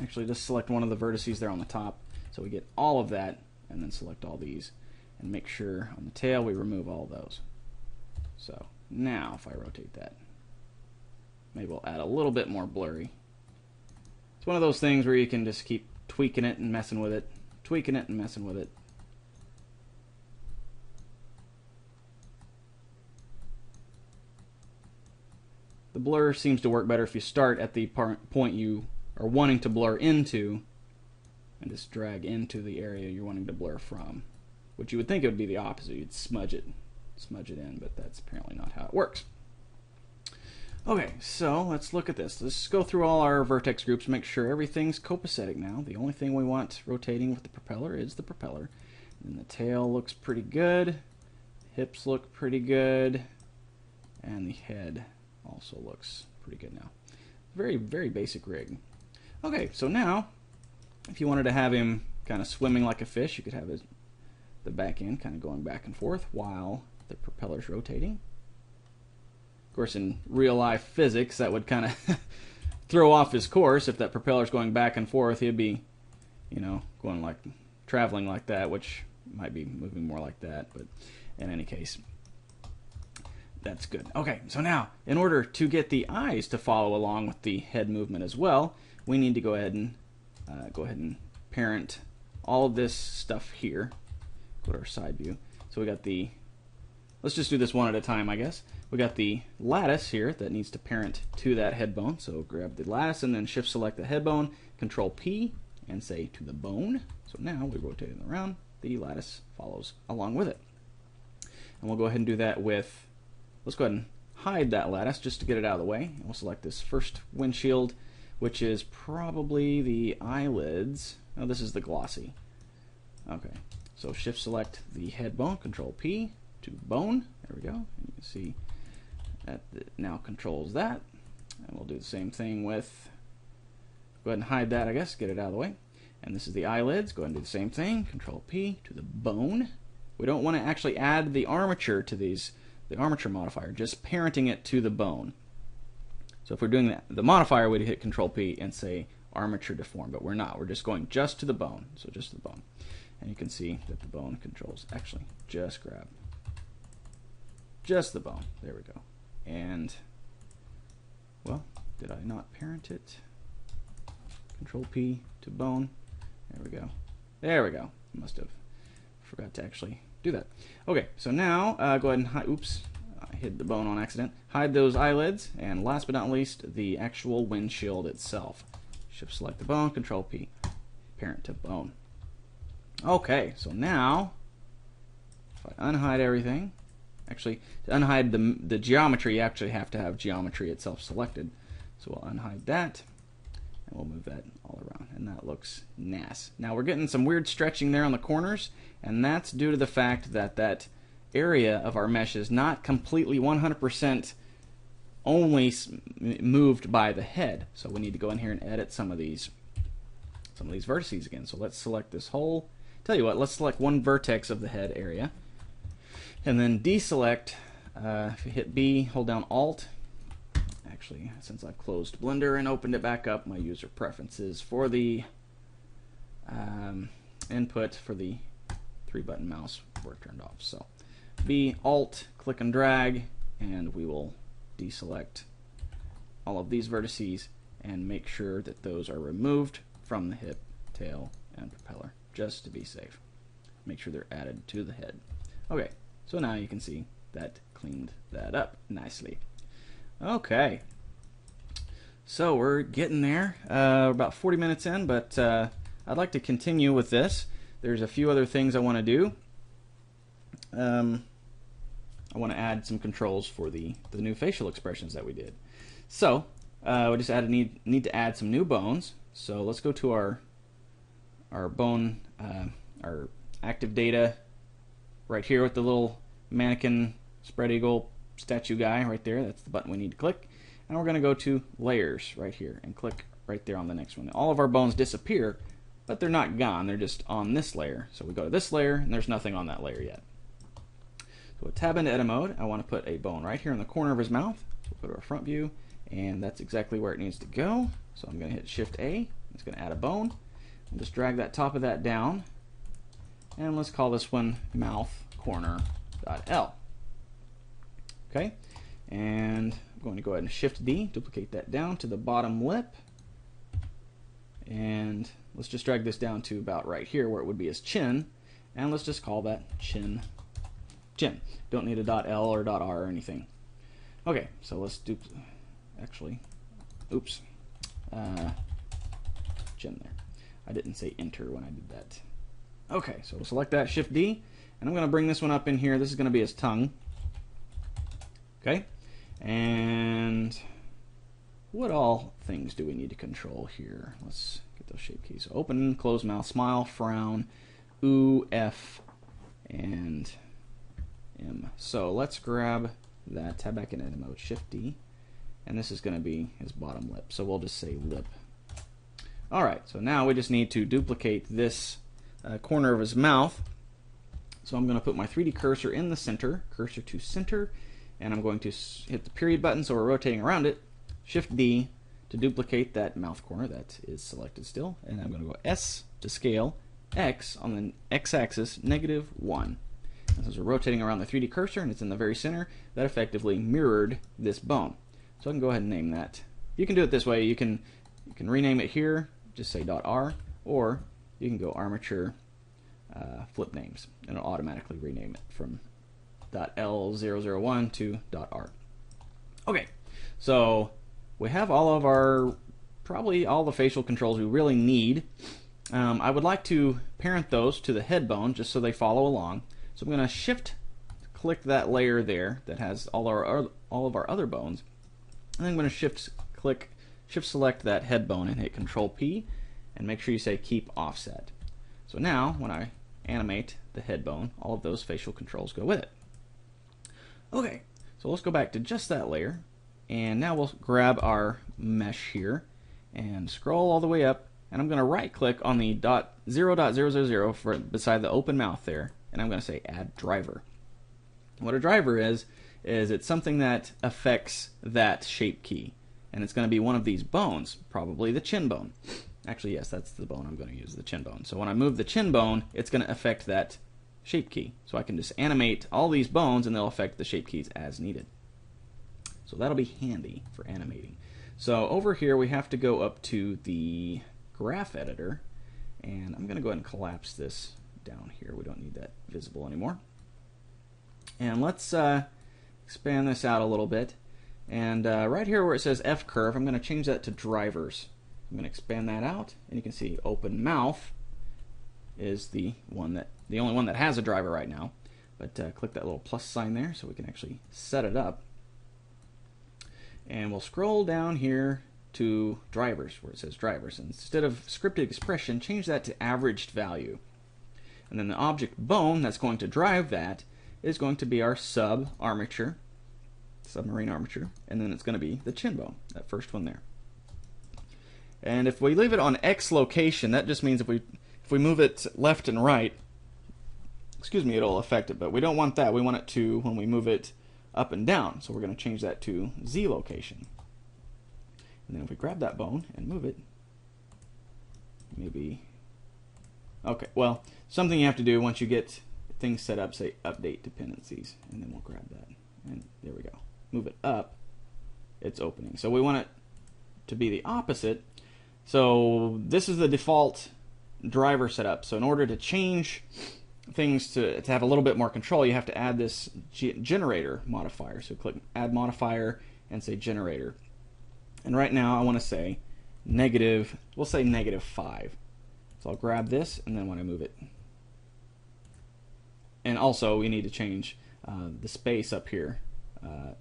Actually, just select one of the vertices there on the top, so we get all of that, and then select all these, and make sure on the tail we remove all those. So now if I rotate that, maybe we'll add a little bit more blurry. It's one of those things where you can just keep tweaking it and messing with it, tweaking it and messing with it. The blur seems to work better if you start at the point you are wanting to blur into and just drag into the area you're wanting to blur from, which you would think it would be the opposite. You'd smudge it in, but that's apparently not how it works. Okay, so let's look at this. Let's go through all our vertex groups, make sure everything's copacetic now. The only thing we want rotating with the propeller is the propeller. And the tail looks pretty good, hips look pretty good, and the head also looks pretty good now. Very, very basic rig. Okay, so now, if you wanted to have him kind of swimming like a fish, you could have the back end kind of going back and forth while the propeller's rotating. Of course, in real life physics, that would kind of throw off his course. If that propeller's going back and forth, he'd be, you know, going like, traveling like that, which might be moving more like that, but in any case, that's good. Okay, so now, in order to get the eyes to follow along with the head movement as well, we need to go ahead and parent all of this stuff here. Go to our side view. So we got the, let's just do this one at a time, I guess. We got the lattice here that needs to parent to that head bone. So grab the lattice and then shift select the head bone, Control P, and say to the bone. So now we rotate it around. The lattice follows along with it. And we'll go ahead and do that with, let's go ahead and hide that lattice just to get it out of the way. And we'll select this first windshield, which is probably the eyelids. Oh, this is the glossy. Okay, so shift select the head bone, Control P to bone. There we go. And you can see that it now controls that. And we'll do the same thing with, go ahead and hide that, I guess, get it out of the way. And this is the eyelids. Go ahead and do the same thing, Control P to the bone. We don't want to actually add the armature to these, the armature modifier, just parenting it to the bone. So if we're doing that, the modifier, we'd hit Control P and say armature deform, but we're not. We're just going just to the bone, so just to the bone. And you can see that the bone controls, actually, just grab just the bone. There we go. And, well, did I not parent it? Control P to bone. There we go. There we go. Must have forgot to actually do that. Okay, so now go ahead and hide, oops, I hid the bone on accident. Hide those eyelids, and last but not least, the actual windshield itself. Shift select the bone, Control P, parent to bone. Okay, so now, if I unhide everything, actually, to unhide the geometry, you actually have to have geometry itself selected. So we'll unhide that, and we'll move that all around, and that looks nice. Now we're getting some weird stretching there on the corners, and that's due to the fact that that area of our mesh is not completely 100% only moved by the head. So we need to go in here and edit some of these vertices again. So let's select this whole, tell you what, let's select one vertex of the head area, and then deselect, if you hit B, hold down Alt. Actually, since I've closed Blender and opened it back up, my user preferences for the input for the 3-button mouse were turned off. So B, Alt, click and drag, and we will deselect all of these vertices and make sure that those are removed from the hip, tail, and propeller, just to be safe. Make sure they're added to the head. Okay, so now you can see that cleaned that up nicely. Okay, so we're getting there. About 40 minutes in, but I'd like to continue with this. There's a few other things I want to do. I want to add some controls for the new facial expressions that we did. So we just need to add some new bones. So let's go to our bone, our active data right here with the little mannequin spread eagle statue guy right there. That's the button we need to click. And we're going to go to layers right here and click right there on the next one. All of our bones disappear, but they're not gone. They're just on this layer. So we go to this layer, and there's nothing on that layer yet. So we'll tab into edit mode. I want to put a bone right here in the corner of his mouth. So we'll go to our front view, and that's exactly where it needs to go. So I'm going to hit Shift A. It's going to add a bone. I'll just drag that top of that down, and let's call this one mouth corner.l. Okay, and I'm going to go ahead and Shift D, duplicate that down to the bottom lip, and let's just drag this down to about right here where it would be his chin, and let's just call that chin. Don't need a .l or .r or anything. Okay, so let's chin there. I didn't say enter when I did that. Okay, so we'll select that, Shift D, and I'm going to bring this one up in here. This is going to be his tongue. Okay, and what all things do we need to control here? Let's get those shape keys. Open, close mouth, smile, frown, ooh, F, and M. So let's grab that, tab back in edit mode, Shift D, and this is going to be his bottom lip. So we'll just say lip. Alright, so now we just need to duplicate this corner of his mouth. So I'm going to put my 3D cursor in the center, cursor to center, and I'm going to hit the period button so we're rotating around it. Shift D to duplicate that mouth corner that is selected still, and I'm going to go S to scale, X on the X-axis, -1. And as we're rotating around the 3D cursor and it's in the very center, that effectively mirrored this bone. So I can go ahead and name that. You can do it this way. You can rename it here, just say .r, or you can go armature flip names, and it'll automatically rename it from .l001 to .r. Okay, so we have all of our, probably all the facial controls we really need. I would like to parent those to the head bone just so they follow along. So I'm going to shift click that layer there that has all of our other bones, and then I'm going to shift select that head bone and hit Control P, and make sure you say keep offset. So now when I animate the head bone, all of those facial controls go with it. Okay, so let's go back to just that layer, and now we'll grab our mesh here and scroll all the way up, and I'm going to right click on the .0.000 for beside the open mouth there, and I'm going to say add driver. What a driver is it's something that affects that shape key, and it's going to be one of these bones, probably the chin bone. Actually, yes, that's the bone I'm going to use, the chin bone. So when I move the chin bone, it's going to affect that shape key. So I can just animate all these bones and they'll affect the shape keys as needed. So that'll be handy for animating. So over here we have to go up to the graph editor, and I'm going to go ahead and collapse this down here. We don't need that visible anymore. And let's expand this out a little bit. And right here where it says F curve, I'm going to change that to drivers. I'm going to expand that out, and you can see open mouth is the only one that has a driver right now. But click that little plus sign there so we can actually set it up. And we'll scroll down here to drivers where it says drivers. And instead of scripted expression, change that to averaged value. And then the object bone that's going to drive that is going to be our armature, submarine armature, and then it's going to be the chin bone, that first one there. And if we leave it on X location, that just means if we move it left and right, it'll affect it, but we don't want that. We want it to, when we move it up and down, so we're going to change that to Z location. And then if we grab that bone and move it, maybe, okay, well, something you have to do once you get things set up, say update dependencies, and then we'll grab that, and there we go. Move it up, it's opening. So we want it to be the opposite. So this is the default driver setup. So in order to change things to have a little bit more control, you have to add this generator modifier. So click add modifier and say generator. And right now I want to say negative, we'll say -5. So I'll grab this, and then when I move it, and also we need to change the space up here.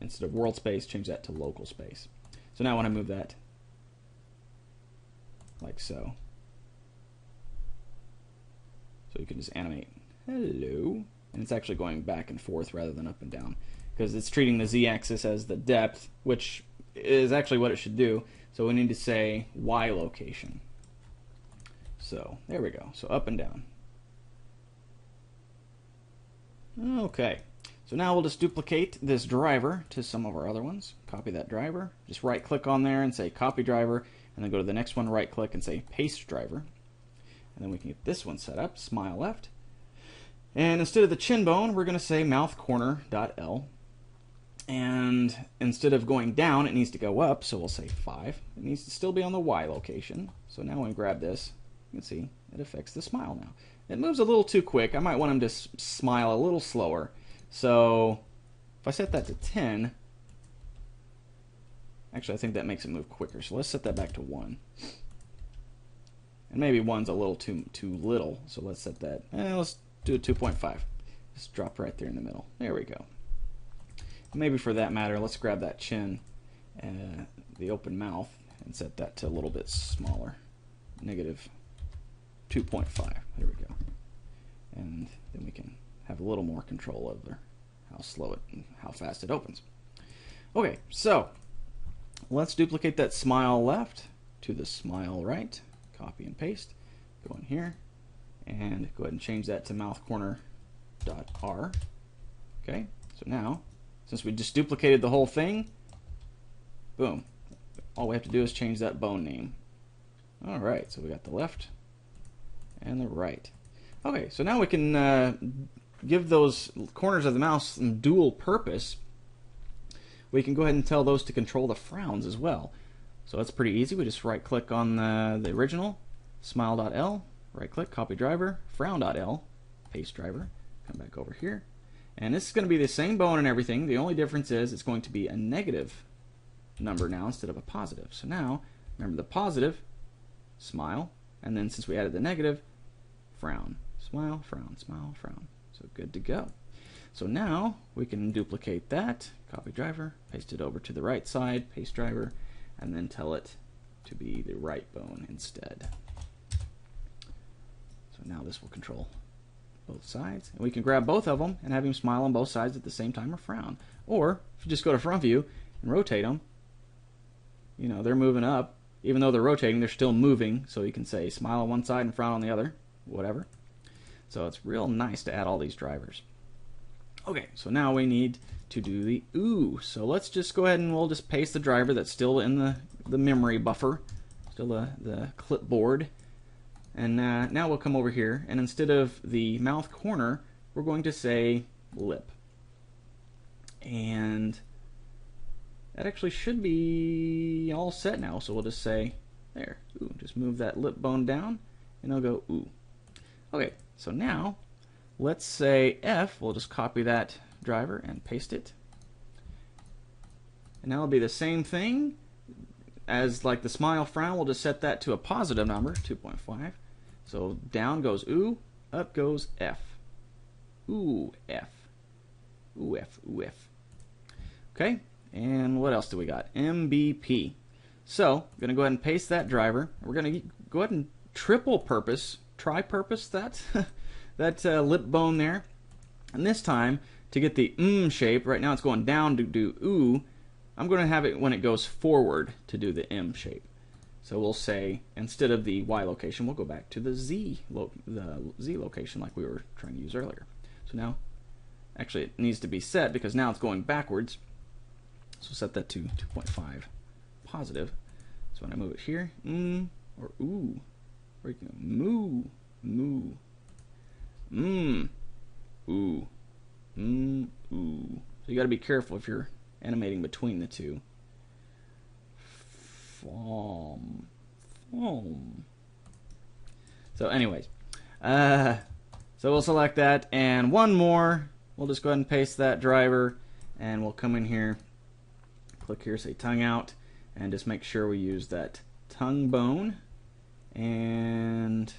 Instead of world space, change that to local space. So now when I move that like so, you can just animate hello, and it's actually going back and forth rather than up and down. because it's treating the z-axis as the depth, which is actually what it should do. So we need to say Y location. So there we go. So up and down. Okay. So now we'll just duplicate this driver to some of our other ones. Copy that driver. Just right click on there and say copy driver, and then go to the next one, right click and say paste driver. And then we can get this one set up, smile left. And instead of the chin bone, we're going to say mouth corner.L. And instead of going down, it needs to go up, so we'll say 5. It needs to still be on the Y location. So now when we grab this, you can see it affects the smile now. It moves a little too quick. I might want him to smile a little slower. So if I set that to 10, actually I think that makes it move quicker. So let's set that back to 1. And maybe 1's a little too little, so let's set that, let's do a 2.5. Just drop right there in the middle. There we go. Maybe for that matter, let's grab that chin and the open mouth and set that to a little bit smaller. Negative 2.5. There we go. And then we can have a little more control over how slow it and how fast it opens. Okay, so let's duplicate that smile left to the smile right. Copy and paste. Go in here and go ahead and change that to mouth corner.R. Okay, so now, since we just duplicated the whole thing, boom. All we have to do is change that bone name. Alright, so we got the left and the right. Okay, so now we can give those corners of the mouth some dual purpose. We can go ahead and tell those to control the frowns as well. So that's pretty easy. We just right click on the original, smile.L, right click, copy driver, frown.L, paste driver, come back over here. And this is going to be the same bone and everything. The only difference is it's going to be a negative number now instead of a positive. So now, remember the positive, smile, and then since we added the negative, frown. Smile, frown, smile, frown. So good to go. So now we can duplicate that, copy driver, paste it over to the right side, paste driver, and then tell it to be the right bone instead. So now this will control both sides. And we can grab both of them and have him smile on both sides at the same time or frown. Or if you just go to front view and rotate them, you know, they're moving up. Even though they're rotating, they're still moving. So you can say smile on one side and frown on the other, whatever. So it's real nice to add all these drivers. Okay, so now we need to do the ooh. So let's just go ahead and we'll just paste the driver that's still in the memory buffer, still the clipboard. And now we'll come over here, and instead of the mouth corner, we're going to say lip. And that actually should be all set now, so we'll just say, there, ooh, just move that lip bone down, and it'll go ooh. Okay, so now, let's say F, we'll just copy that driver and paste it. And now it'll be the same thing as like the smile frown, we'll just set that to a positive number, 2.5. So down goes ooh, up goes F. Ooh, F. Ooh, F, ooh, F. Okay, and what else do we got? MBP. So, I'm going to go ahead and paste that driver. We're going to go ahead and tri-purpose that, that lip bone there. And this time, to get the shape, right now it's going down to do ooh, I'm going to have it when it goes forward to do the M shape. So we'll say, instead of the Y location, we'll go back to the Z location like we were trying to use earlier. So now, actually it needs to be set because now it's going backwards. So set that to 2.5 positive. So when I move it here, or ooh, or you can moo, moo, ooh, ooh. So you got to be careful if you're animating between the two. So anyways, so we'll select that, and one more, we'll just go ahead and paste that driver, and we'll come in here, click here, say tongue out, and just make sure we use that tongue bone, and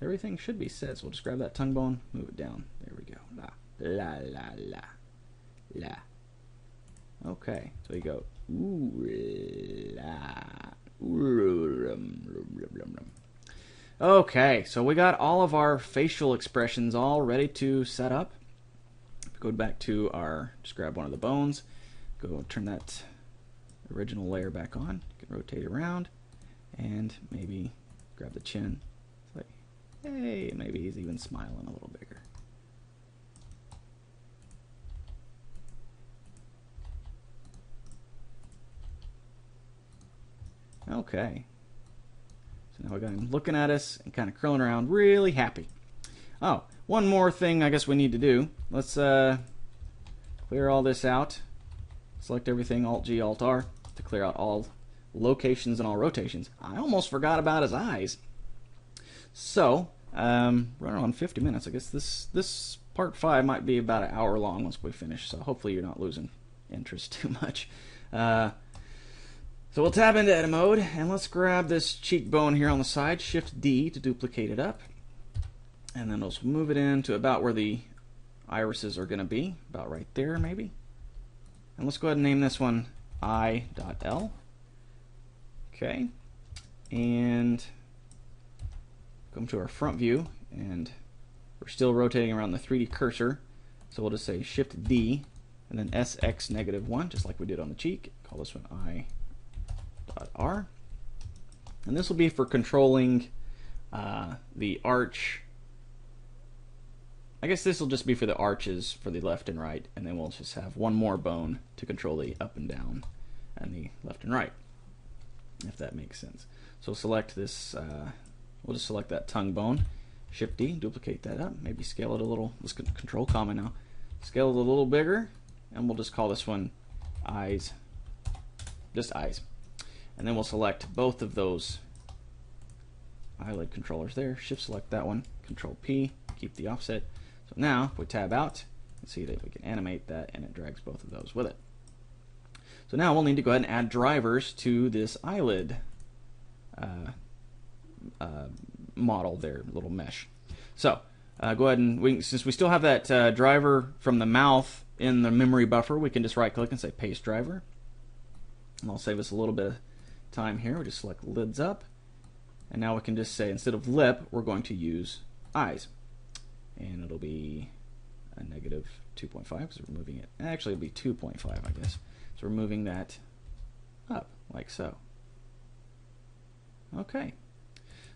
everything should be set. So we'll just grab that tongue bone, move it down. There we go. La, la, la, la. Okay, so we go ooh, la. Okay, so we got all of our facial expressions all ready to set up. Go back to just grab one of the bones, go turn that original layer back on. You can rotate it around, and maybe grab the chin. It's like, hey, maybe he's even smiling a little bigger. Okay. So now we got him looking at us and kind of curling around, really happy. Oh, one more thing I guess we need to do. Let's clear all this out. Select everything, Alt-G, Alt-R, to clear out all locations and all rotations. I almost forgot about his eyes. So, running on 50 minutes. I guess this part 5 might be about an hour long once we finish, so hopefully you're not losing interest too much. So we'll tab into edit mode, and let's grab this cheekbone here on the side, Shift D to duplicate it up, and then we'll move it in to about where the irises are going to be, about right there maybe. And let's go ahead and name this one I.L. Okay, and come to our front view, and we're still rotating around the 3D cursor, so we'll just say Shift D and then SX-1, just like we did on the cheek. Call this one I.R. And this will be for controlling the arch. I guess this will just be for the arches for the left and right, and then we'll just have one more bone to control the up and down and the left and right, if that makes sense. So select this, we'll just select that tongue bone, Shift D, duplicate that up, maybe scale it a little. Let's Control Comma now. Scale it a little bigger, and we'll just call this one eyes, just eyes. And then we'll select both of those eyelid controllers there, Shift select that one, Control P, keep the offset. So now, if we tab out, you can see that we can animate that, and it drags both of those with it. So now we'll need to go ahead and add drivers to this eyelid model there, little mesh. So go ahead and, since we still have that driver from the mouth in the memory buffer, we can just right click and say paste driver. And I'll save us a little bit of time here. We just select lids up, and now we can just say, instead of lip, we're going to use eyes. And it'll be a negative 2.5 because we're moving it. Actually, it'll be 2.5, I guess. So we're moving that up, like so. Okay.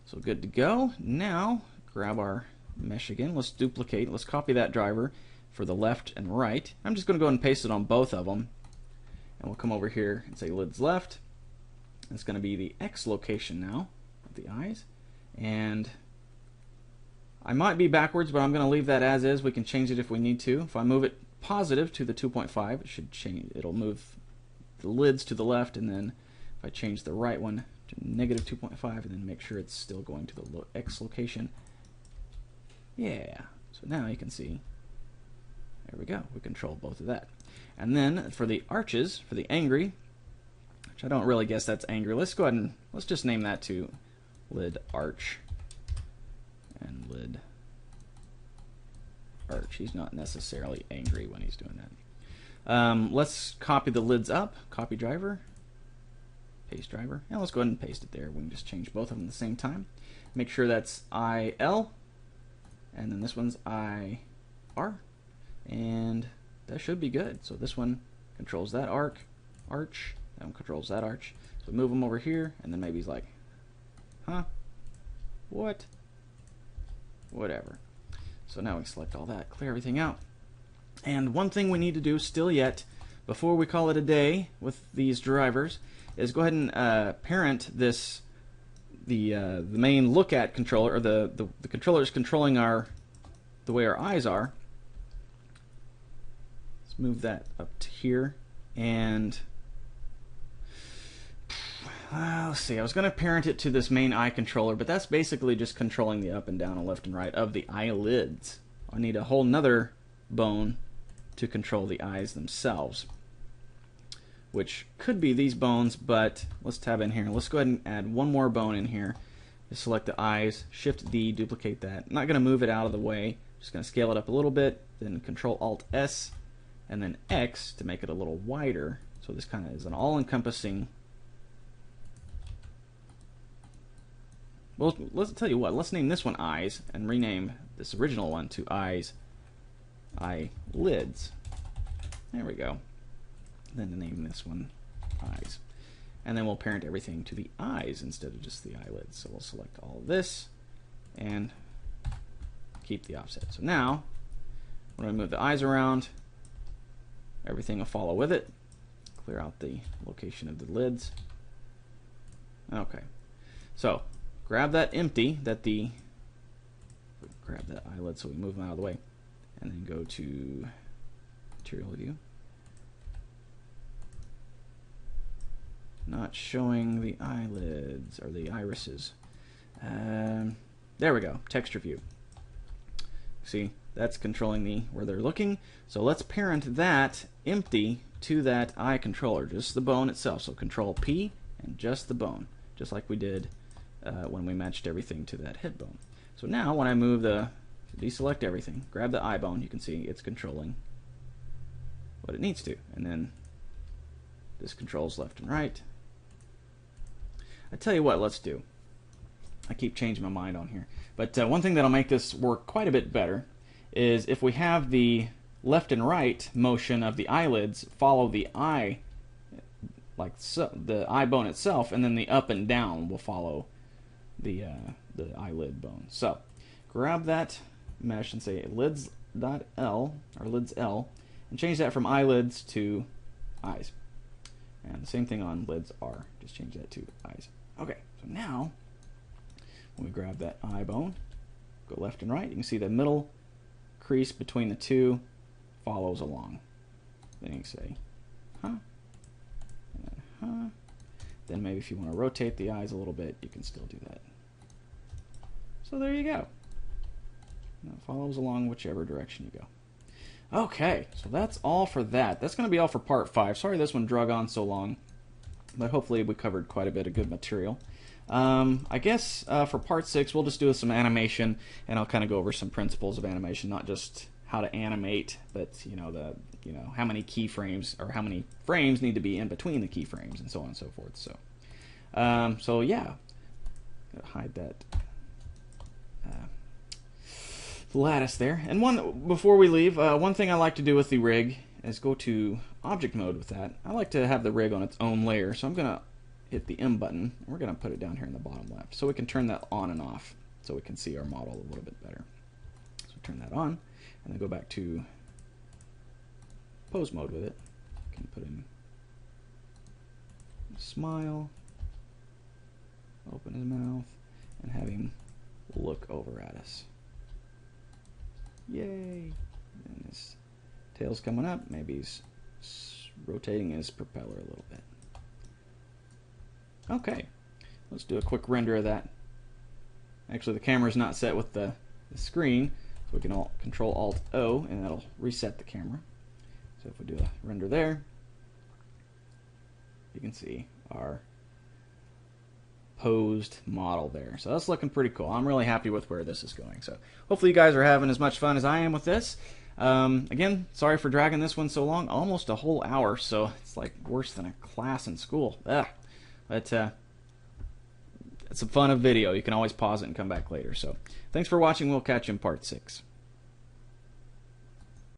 So good to go. Now, grab our mesh again. Let's duplicate. Let's copy that driver for the left and right. I'm just going to go ahead and paste it on both of them. And we'll come over here and say lids left. It's going to be the X location now of the eyes. And I might be backwards, but I'm going to leave that as is. We can change it if we need to. If I move it positive to the 2.5, it should change. It'll move the lids to the left, and then if I change the right one to negative 2.5, and then make sure it's still going to the X location. Yeah. So now you can see. There we go. We control both of that. And then for the arches, for the angry, which I don't really guess that's angry. Let's go ahead and let's just name that to lid arch. And lid arch. He's not necessarily angry when he's doing that. Let's copy the lids up. Copy driver. Paste driver. And let's go ahead and paste it there. We can just change both of them at the same time. Make sure that's IL. And then this one's IR. And that should be good. So this one controls that arch. That one controls that arch. So move him over here, and then maybe he's like, huh? What? Whatever. So now we select all that, clear everything out. And one thing we need to do still yet, before we call it a day with these drivers, is go ahead and parent this, the main look at controller, or the controller is controlling the way our eyes are. Let's move that up to here, and let's see, I was going to parent it to this main eye controller, but that's basically just controlling the up and down and left and right of the eyelids. I need a whole nother bone to control the eyes themselves, which could be these bones, but let's tab in here. Let's go ahead and add one more bone in here. Just select the eyes, Shift D, duplicate that. I'm not going to move it out of the way, just going to scale it up a little bit, then Control Alt S, and then X to make it a little wider. So this kind of is an all-encompassing. Well, let's tell you what. Let's name this one Eyes and rename this original one to Eyes eyelids. There we go. Then to name this one eyes. And then we'll parent everything to the eyes instead of just the eyelids. So we'll select all of this and keep the offset. So now, when I move the eyes around, everything will follow with it. Clear out the location of the lids. Okay. So, grab that empty, grab that eyelid so we move them out of the way, and then go to Material View. Not showing the eyelids, or the irises. There we go, Texture View. See, that's controlling where they're looking. So let's parent that empty to that eye controller, just the bone itself. So Control P and just the bone, just like we did when we matched everything to that head bone. So now when I move deselect everything, grab the eye bone, you can see it's controlling what it needs to. And then this controls left and right. I tell you what, let's do. I keep changing my mind on here. But one thing that'll make this work quite a bit better is if we have the left and right motion of the eyelids follow the eye, like so, the eye bone itself, and then the up and down will follow the eyelid bone. So grab that mesh and say lids.L, or lids L, and change that from eyelids to eyes. And the same thing on lids R, just change that to eyes. Okay, so now when we grab that eye bone, go left and right, you can see the middle crease between the two follows along. Then you say, huh, and then, huh. Then maybe if you want to rotate the eyes a little bit, you can still do that. So there you go. Now it follows along whichever direction you go. Okay, so that's all for that. That's going to be all for part 5. Sorry this one drug on so long, but hopefully we covered quite a bit of good material. I guess for part 6 we'll just do some animation, and I'll kind of go over some principles of animation, not just how to animate, but how many keyframes or how many frames need to be in between the keyframes and so on and so forth. So yeah, gotta hide that lattice there. And before we leave, one thing I like to do with the rig is go to object mode with that. I like to have the rig on its own layer, so I'm gonna hit the M button, and we're going to put it down here in the bottom left so we can turn that on and off so we can see our model a little bit better. So turn that on and then go back to pose mode with it. You can put in a smile, open his mouth, and have him look over at us. Yay! And his tail's coming up, maybe he's rotating his propeller a little bit. Okay, let's do a quick render of that. Actually, the camera's not set with the screen, so we can Control Alt O, and that'll reset the camera. So if we do a render there, you can see our posed model there. So that's looking pretty cool. I'm really happy with where this is going. So hopefully you guys are having as much fun as I am with this. Again, sorry for dragging this one so long, almost a whole hour, so it's like worse than a class in school. Ugh. But it's a fun of video. You can always pause it and come back later. So thanks for watching. We'll catch you in part 6.